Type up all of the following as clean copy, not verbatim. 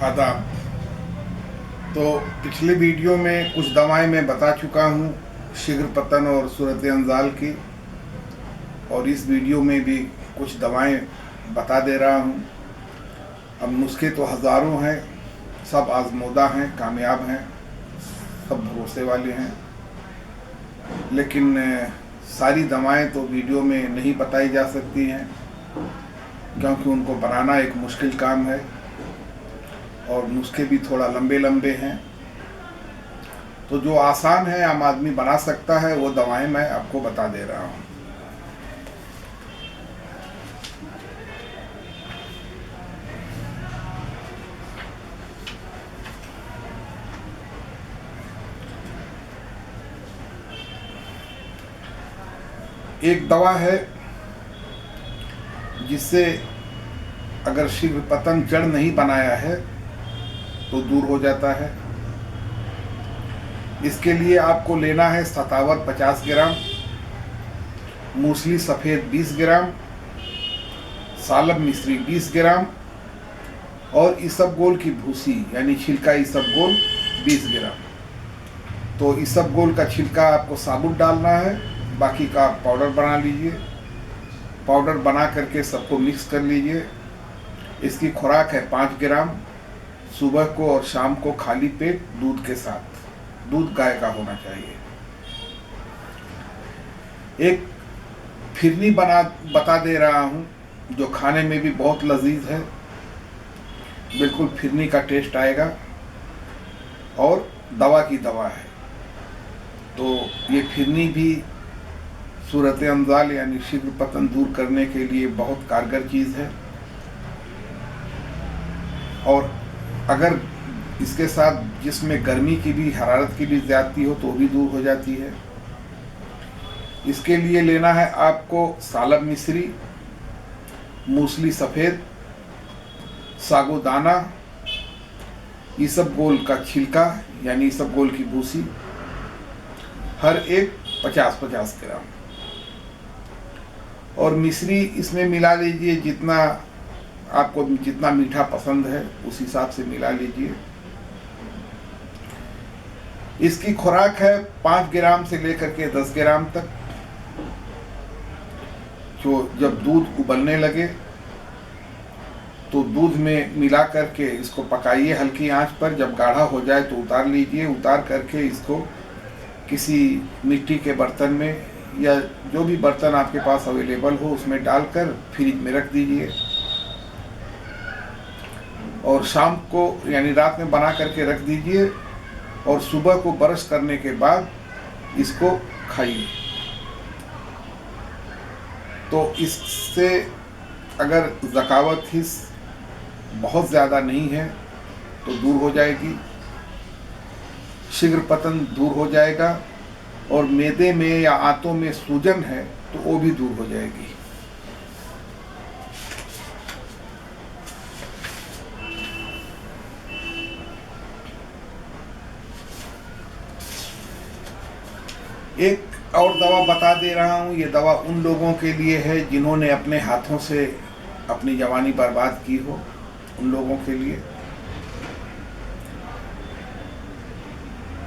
आदाब। तो पिछले वीडियो में कुछ दवाएं मैं बता चुका हूँ शीघ्र पतन और सूरत अंजाल की, और इस वीडियो में भी कुछ दवाएं बता दे रहा हूँ। अब नुस्खे तो हज़ारों हैं, सब आजमूदा हैं, कामयाब हैं, सब भरोसे वाले हैं, लेकिन सारी दवाएं तो वीडियो में नहीं बताई जा सकती हैं, क्योंकि उनको बनाना एक मुश्किल काम है और नुस्खे भी थोड़ा लंबे लंबे हैं। तो जो आसान है, आम आदमी बना सकता है, वो दवाएं मैं आपको बता दे रहा हूँ। एक दवा है जिससे अगर शीघ्र पतन जड़ नहीं बनाया है तो दूर हो जाता है। इसके लिए आपको लेना है सतावर 50 ग्राम, मूसली सफ़ेद 20 ग्राम, सालब मिश्री 20 ग्राम और इसबगोल की भूसी यानी छिलका इसबगोल 20 ग्राम। तो इसबगोल का छिलका आपको साबुत डालना है, बाकी का पाउडर बना लीजिए। पाउडर बना करके सबको मिक्स कर लीजिए। इसकी खुराक है 5 ग्राम, सुबह को और शाम को खाली पेट दूध के साथ। दूध गाय का होना चाहिए। एक फिरनी बता दे रहा हूँ जो खाने में भी बहुत लजीज है, बिल्कुल फिरनी का टेस्ट आएगा और दवा की दवा है। तो ये फिरनी भी सूरत अंजाल यानी शीघ्र पतन दूर करने के लिए बहुत कारगर चीज़ है, और अगर इसके साथ जिसमें गर्मी की भी, हरारत की भी ज़्यादती हो तो भी दूर हो जाती है। इसके लिए लेना है आपको सालब मिश्री, मूसली सफ़ेद, सागोदाना, इसबगोल का छिलका यानी इसबगोल की भूसी, हर एक 50-50 ग्राम। और मिश्री इसमें मिला लीजिए जितना आपको, जितना मीठा पसंद है उस हिसाब से मिला लीजिए। इसकी खुराक है 5 ग्राम से लेकर के 10 ग्राम तक। जो जब दूध उबलने लगे तो दूध में मिला करके इसको पकाइए हल्की आंच पर। जब गाढ़ा हो जाए तो उतार लीजिए। उतार करके इसको किसी मिट्टी के बर्तन में या जो भी बर्तन आपके पास अवेलेबल हो उसमें डालकर फ्रिज में रख दीजिए, और शाम को यानी रात में बना करके रख दीजिए, और सुबह को ब्रश करने के बाद इसको खाइए। तो इससे अगर ज़कावत हिस्स बहुत ज़्यादा नहीं है तो दूर हो जाएगी, शीघ्र पतन दूर हो जाएगा, और मैदे में या आंतों में सूजन है तो वो भी दूर हो जाएगी। एक और दवा बता दे रहा हूँ। ये दवा उन लोगों के लिए है जिन्होंने अपने हाथों से अपनी जवानी बर्बाद की हो, उन लोगों के लिए।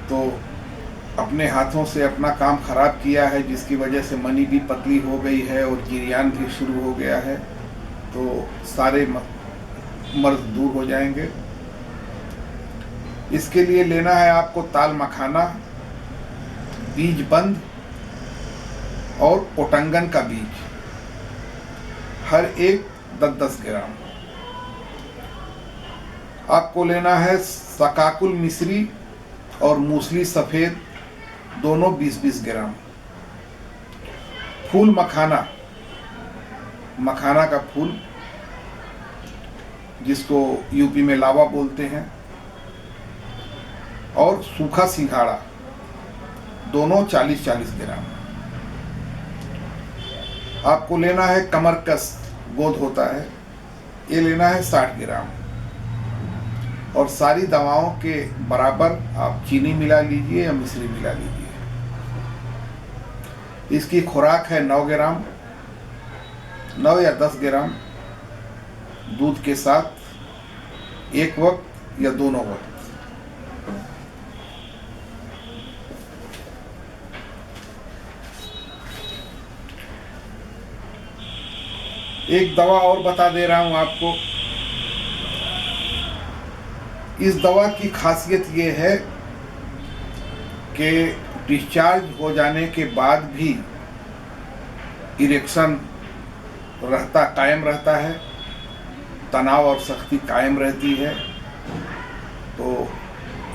तो अपने हाथों से अपना काम खराब किया है, जिसकी वजह से मनी भी पतली हो गई है और जिरियान भी शुरू हो गया है, तो सारे मर्ज दूर हो जाएंगे। इसके लिए लेना है आपको ताल मखाना, बीज बंद और ओटंगन का बीज, हर एक 10-10 ग्राम। आपको लेना है सकाकुल मिश्री और मूसली सफ़ेद, दोनों 20-20 ग्राम। फूल मखाना, मखाना का फूल जिसको यूपी में लावा बोलते हैं, और सूखा सिंघाड़ा, दोनों 40-40 ग्राम। आपको लेना है कमरकस, गोद होता है, ये लेना है 60 ग्राम। और सारी दवाओं के बराबर आप चीनी मिला लीजिए या मिश्री मिला लीजिए। इसकी खुराक है 9 ग्राम, 9 या 10 ग्राम दूध के साथ एक वक्त या दोनों वक्त। एक दवा और बता दे रहा हूं आपको। इस दवा की खासियत ये है कि डिस्चार्ज हो जाने के बाद भी इरेक्शन कायम रहता है, तनाव और सख्ती कायम रहती है। तो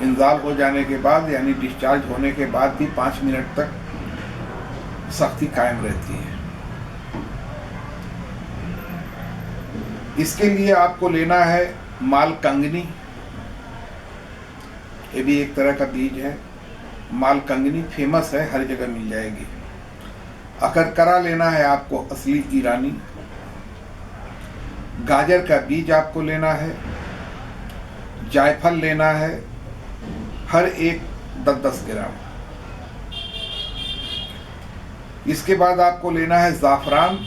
इंजाल हो जाने के बाद यानी डिस्चार्ज होने के बाद भी 5 मिनट तक सख्ती कायम रहती है। इसके लिए आपको लेना है मालकंगनी, ये भी एक तरह का बीज है। मालकंगनी फेमस है, हर जगह मिल जाएगी। अकरकरा लेना है आपको, असली ईरानी। गाजर का बीज आपको लेना है। जायफल लेना है, हर एक 10-10 ग्राम। इसके बाद आपको लेना है जाफरान,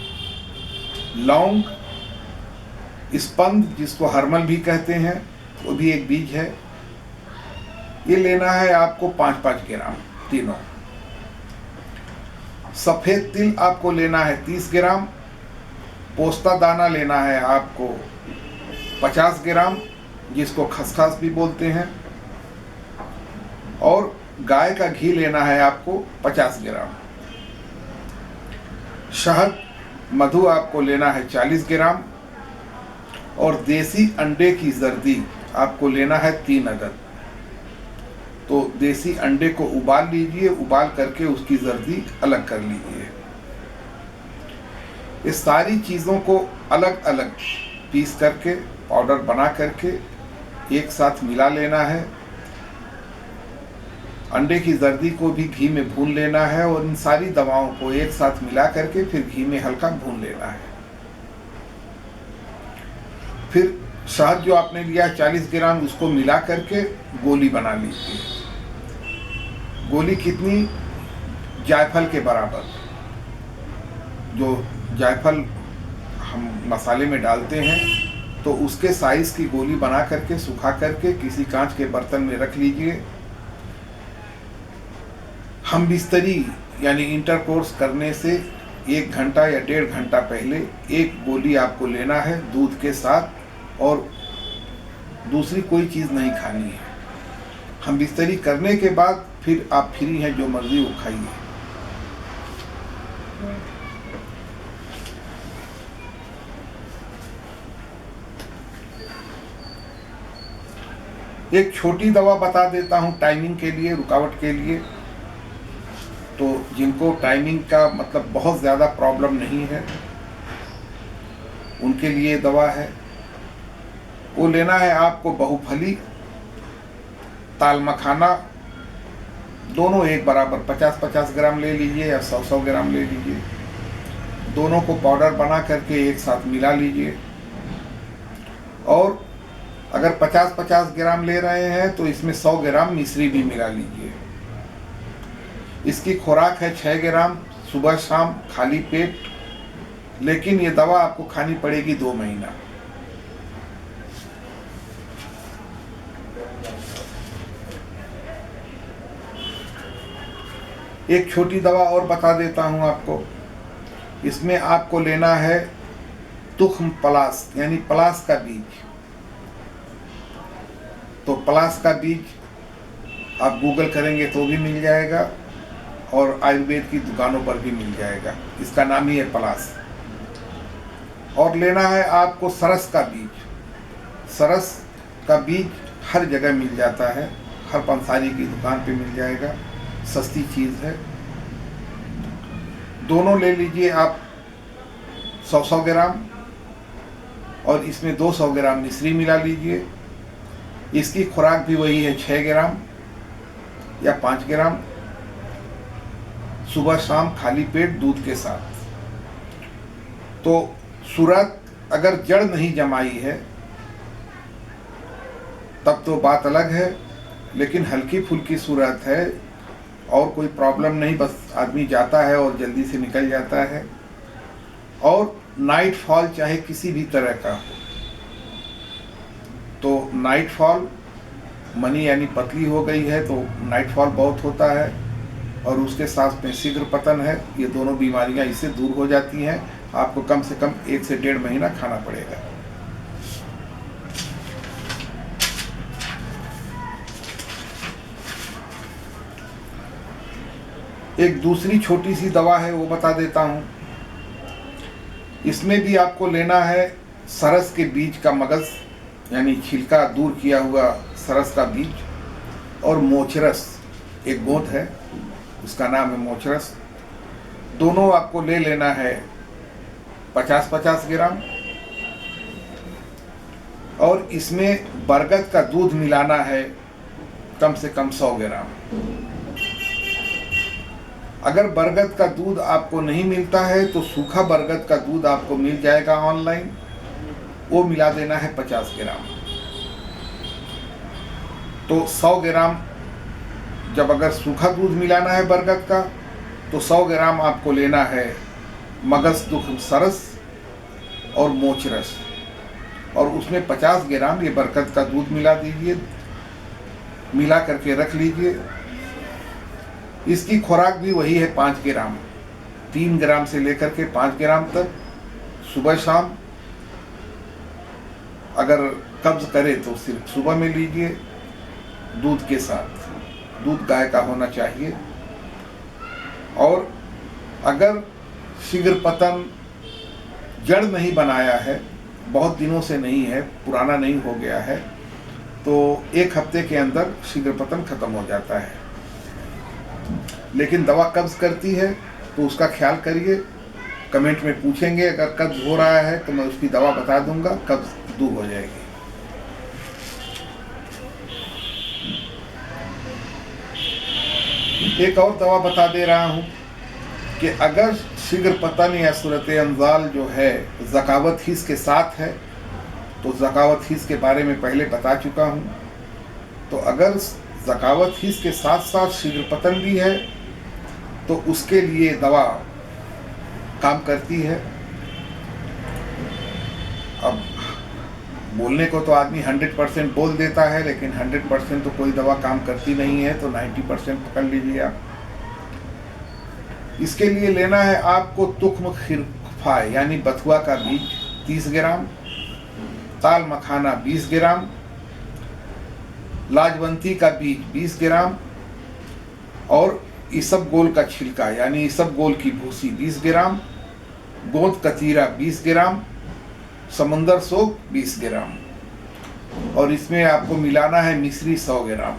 लौंग, स्पंद जिसको हरमल भी कहते हैं, वो भी एक बीज है। ये लेना है आपको 5-5 ग्राम तीनों। सफ़ेद तिल आपको लेना है 30 ग्राम। पोस्ता दाना लेना है आपको 50 ग्राम, जिसको खसखस भी बोलते हैं। और गाय का घी लेना है आपको 50 ग्राम। शहद मधु आपको लेना है 40 ग्राम। और देसी अंडे की जर्दी आपको लेना है 3 अदद। तो देसी अंडे को उबाल लीजिए, उबाल करके उसकी जर्दी अलग कर लीजिए। ये सारी चीज़ों को अलग अलग पीस करके पाउडर बना करके एक साथ मिला लेना है। अंडे की जर्दी को भी घी में भून लेना है और इन सारी दवाओं को एक साथ मिला करके फिर घी में हल्का भून लेना है। फिर शहद जो आपने लिया 40 ग्राम, उसको मिला करके गोली बना लीजिए। गोली कितनी? जायफल के बराबर। जो जायफल हम मसाले में डालते हैं तो उसके साइज की गोली बना करके सुखा करके किसी कांच के बर्तन में रख लीजिए। हम बिस्तरी यानी इंटरकोर्स करने से 1 घंटा या 1.5 घंटा पहले एक गोली आपको लेना है दूध के साथ, और दूसरी कोई चीज़ नहीं खानी है। हम बिस्तरी करने के बाद फिर आप फ्री हैं, जो मर्जी वो खाइए। एक छोटी दवा बता देता हूँ टाइमिंग के लिए, रुकावट के लिए। तो जिनको टाइमिंग का मतलब बहुत ज़्यादा प्रॉब्लम नहीं है, उनके लिए दवा है। वो लेना है आपको बहुफली, ताल मखाना, दोनों एक बराबर 50-50 ग्राम ले लीजिए या 100-100 ग्राम ले लीजिए। दोनों को पाउडर बना करके एक साथ मिला लीजिए। और अगर 50-50 ग्राम ले रहे हैं तो इसमें 100 ग्राम मिश्री भी मिला लीजिए। इसकी खुराक है 6 ग्राम सुबह शाम खाली पेट, लेकिन ये दवा आपको खानी पड़ेगी 2 महीना। एक छोटी दवा और बता देता हूं आपको। इसमें आपको लेना है तुख्म पलास यानी पलास का बीज। तो पलास का बीज आप गूगल करेंगे तो भी मिल जाएगा और आयुर्वेद की दुकानों पर भी मिल जाएगा। इसका नाम ही है पलास। और लेना है आपको सरस का बीज। सरस का बीज हर जगह मिल जाता है, हर पंसारी की दुकान पे मिल जाएगा, सस्ती चीज़ है। दोनों ले लीजिए आप 100-100 ग्राम, और इसमें 200 ग्राम मिश्री मिला लीजिए। इसकी खुराक भी वही है 6 ग्राम या 5 ग्राम सुबह शाम खाली पेट दूध के साथ। तो सूरत अगर जड़ नहीं जमाई है तब तो बात अलग है, लेकिन हल्की फुल्की सूरत है और कोई प्रॉब्लम नहीं, बस आदमी जाता है और जल्दी से निकल जाता है, और नाइट फॉल चाहे किसी भी तरह का हो, तो नाइट फॉल मनी यानी पतली हो गई है तो नाइटफॉल बहुत होता है, और उसके साथ में शीघ्र पतन है, ये दोनों बीमारियां इससे दूर हो जाती हैं। आपको कम से कम 1 से 1.5 महीना खाना पड़ेगा। एक दूसरी छोटी सी दवा है, वो बता देता हूँ। इसमें भी आपको लेना है सरस के बीज का मगज, यानी छिलका दूर किया हुआ सरस का बीज, और मोचरस, एक गोंद है उसका नाम है मोचरस। दोनों आपको ले लेना है 50-50 ग्राम, और इसमें बरगद का दूध मिलाना है कम से कम 100 ग्राम। अगर बरगद का दूध आपको नहीं मिलता है तो सूखा बरगद का दूध आपको मिल जाएगा ऑनलाइन, वो मिला देना है 50 ग्राम। तो 100 ग्राम, जब अगर सूखा दूध मिलाना है बरगद का तो 100 ग्राम आपको लेना है मगज दुख सरस और मोचरस, और उसमें 50 ग्राम ये बरगद का दूध मिला दीजिए, मिला करके रख लीजिए। इसकी खुराक भी वही है 5 ग्राम, 3 ग्राम से लेकर के 5 ग्राम तक सुबह शाम। अगर कब्ज करे तो सिर्फ सुबह में लीजिए, दूध के साथ, दूध गाय का होना चाहिए। और अगर शीघ्र पतन जड़ नहीं बनाया है, बहुत दिनों से नहीं है, पुराना नहीं हो गया है, तो 1 हफ्ते के अंदर शीघ्र पतन खत्म हो जाता है। लेकिन दवा कब्ज करती है तो उसका ख्याल करिए। कमेंट में पूछेंगे, अगर कब्ज हो रहा है तो मैं उसकी दवा बता दूंगा, कब्ज दूर हो जाएगी। एक और दवा बता दे रहा हूं कि अगर शीघ्र पतन या सूरत अंजाल जो है ज़कावत हिस्स के साथ है, तो ज़कावत हिस्स के बारे में पहले बता चुका हूं। तो अगर ज़कावत हिस्स के साथ साथ शीघ्र पतन भी है तो उसके लिए दवा काम करती है। अब बोलने को तो आदमी 100% बोल देता है, लेकिन 100% तो कोई दवा काम करती नहीं है, तो 90% पकड़ लीजिए आप। इसके लिए लेना है आपको तुख्म खिरफा यानी बथुआ का बीज 30 ग्राम, ताल मखाना 20 ग्राम, लाजवंती का बीज 20 ग्राम, और इसबगोल का छिलका यानी इसबगोल की भूसी 20 ग्राम, गोंद कतीरा 20 ग्राम, समुंदर सोप 20 ग्राम, और इसमें आपको मिलाना है मिश्री 100 ग्राम।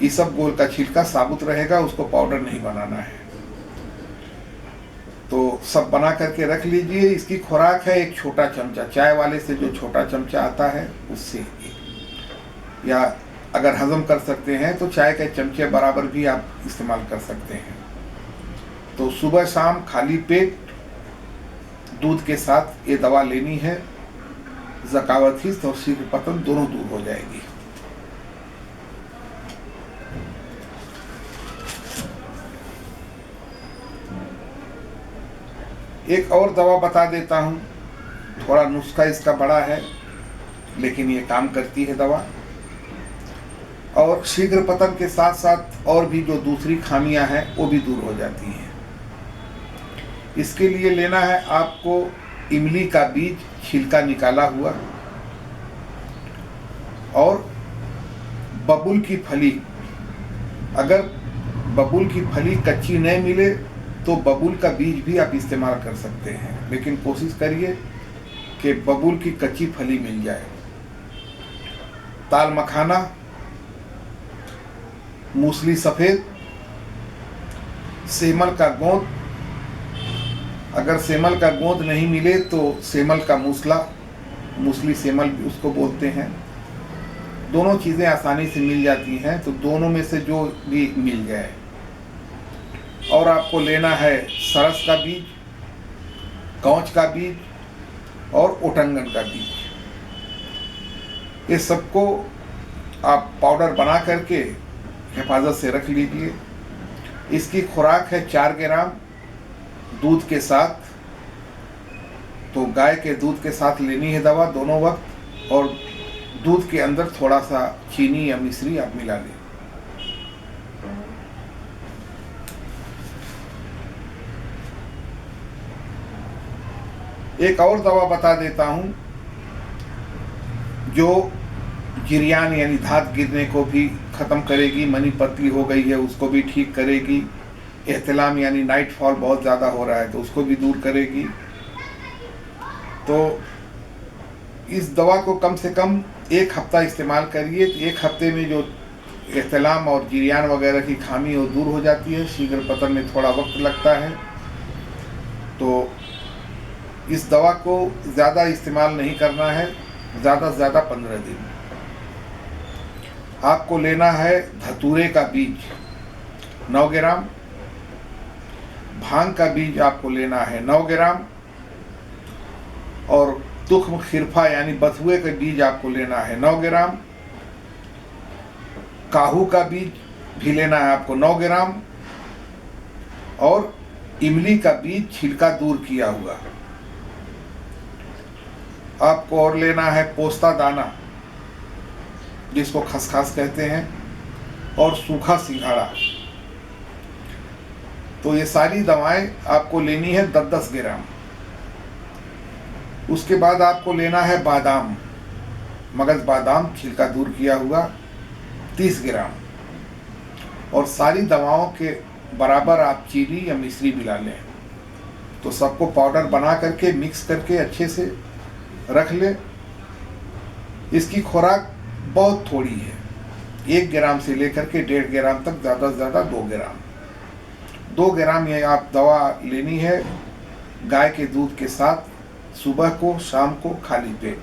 इसबगोल का छिलका साबुत रहेगा, उसको पाउडर नहीं बनाना है। तो सब बना करके रख लीजिए। इसकी खुराक है 1 छोटा चमचा, चाय वाले से जो छोटा चमचा आता है उससे, या अगर हजम कर सकते हैं तो चाय के चमचे बराबर भी आप इस्तेमाल कर सकते हैं। तो सुबह शाम खाली पेट दूध के साथ ये दवा लेनी है। ज़कावत हिस्स और शीघ्र पतन दोनों दूर हो जाएगी। एक और दवा बता देता हूँ, थोड़ा नुस्खा इसका बड़ा है लेकिन ये काम करती है दवा, और शीघ्र पतन के साथ साथ और भी जो दूसरी खामियां हैं वो भी दूर हो जाती हैं। इसके लिए लेना है आपको इमली का बीज छिलका निकाला हुआ, और बबूल की फली। अगर बबूल की फली कच्ची नहीं मिले तो बबूल का बीज भी आप इस्तेमाल कर सकते हैं, लेकिन कोशिश करिए कि बबूल की कच्ची फली मिल जाए। ताल मखाना, मूसली सफ़ेद, सेमल का गोंद। अगर सेमल का गोंद नहीं मिले तो सेमल का मूसला, मूसली सेमल भी उसको बोलते हैं। दोनों चीज़ें आसानी से मिल जाती हैं, तो दोनों में से जो भी मिल जाए। और आपको लेना है सरस का बीज, कौच का बीज और ओटंगन का बीज। ये सबको आप पाउडर बना करके हिफाजत से रख लीजिए। इसकी खुराक है 4 ग्राम दूध के साथ। तो गाय के दूध के साथ लेनी है दवा दोनों वक्त, और दूध के अंदर थोड़ा सा चीनी या मिश्री आप मिला लें। एक और दवा बता देता हूं जो गिरियान यानी धात गिरने को भी ख़त्म करेगी, मनी पतली हो गई है उसको भी ठीक करेगी, एहतिलाम यानी नाइट फॉल बहुत ज़्यादा हो रहा है तो उसको भी दूर करेगी। तो इस दवा को कम से कम 1 हफ्ता इस्तेमाल करिए तो 1 हफ्ते में जो एहतिलाम और गिरियान वगैरह की खामी वो दूर हो जाती है। शीघ्र पतन में थोड़ा वक्त लगता है, तो इस दवा को ज़्यादा इस्तेमाल नहीं करना है, ज़्यादा से ज़्यादा 15 दिन। आपको लेना है धतूरे का बीज 9 ग्राम, भांग का बीज आपको लेना है 9 ग्राम, और तुख्म खिरफा यानी बथुए का बीज आपको लेना है 9 ग्राम, काहू का बीज भी लेना है आपको 9 ग्राम, और इमली का बीज छिलका दूर किया हुआ आपको और लेना है। पोस्ता दाना जिसको खसखस कहते हैं, और सूखा सिंघाड़ा। तो ये सारी दवाएं आपको लेनी है 10-10 ग्राम। उसके बाद आपको लेना है बादाम, मगज बादाम छिलका दूर किया हुआ 30 ग्राम, और सारी दवाओं के बराबर आप चीनी या मिश्री मिला लें। तो सबको पाउडर बना करके मिक्स करके अच्छे से रख लें। इसकी खुराक बहुत थोड़ी है, 1 ग्राम से लेकर के 1.5 ग्राम तक, ज़्यादा से ज़्यादा 2 ग्राम। 2 ग्राम ये आप दवा लेनी है गाय के दूध के साथ, सुबह को शाम को खाली पेट।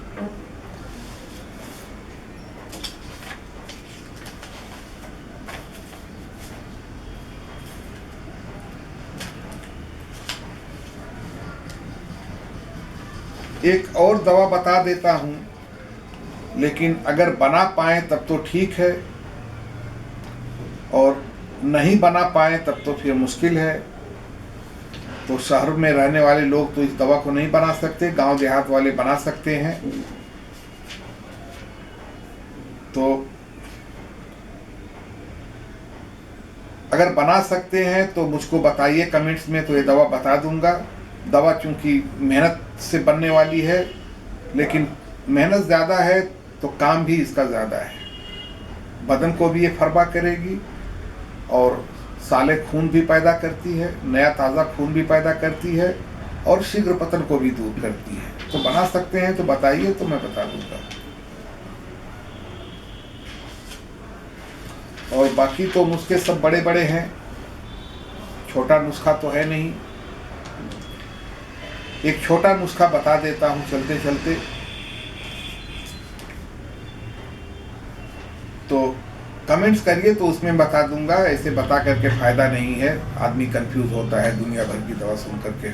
एक और दवा बता देता हूं, लेकिन अगर बना पाए तब तो ठीक है, और नहीं बना पाए तब तो फिर मुश्किल है। तो शहर में रहने वाले लोग तो इस दवा को नहीं बना सकते, गांव देहात वाले बना सकते हैं। तो अगर बना सकते हैं तो मुझको बताइए कमेंट्स में, तो ये दवा बता दूंगा। दवा चूंकि मेहनत से बनने वाली है, लेकिन मेहनत ज़्यादा है तो काम भी इसका ज़्यादा है। बदन को भी ये फरबा करेगी, और साले खून भी पैदा करती है, नया ताज़ा खून भी पैदा करती है, और शीघ्र पतन को भी दूर करती है। तो बना सकते हैं तो बताइए, तो मैं बता दूंगा। और बाकी तो नुस्खे सब बड़े बड़े हैं, छोटा नुस्खा तो है नहीं। एक छोटा नुस्खा बता देता हूँ चलते चलते। तो कमेंट्स करिए तो उसमें बता दूंगा, ऐसे बता करके फ़ायदा नहीं है, आदमी कंफ्यूज होता है दुनिया भर की दवा सुन करके।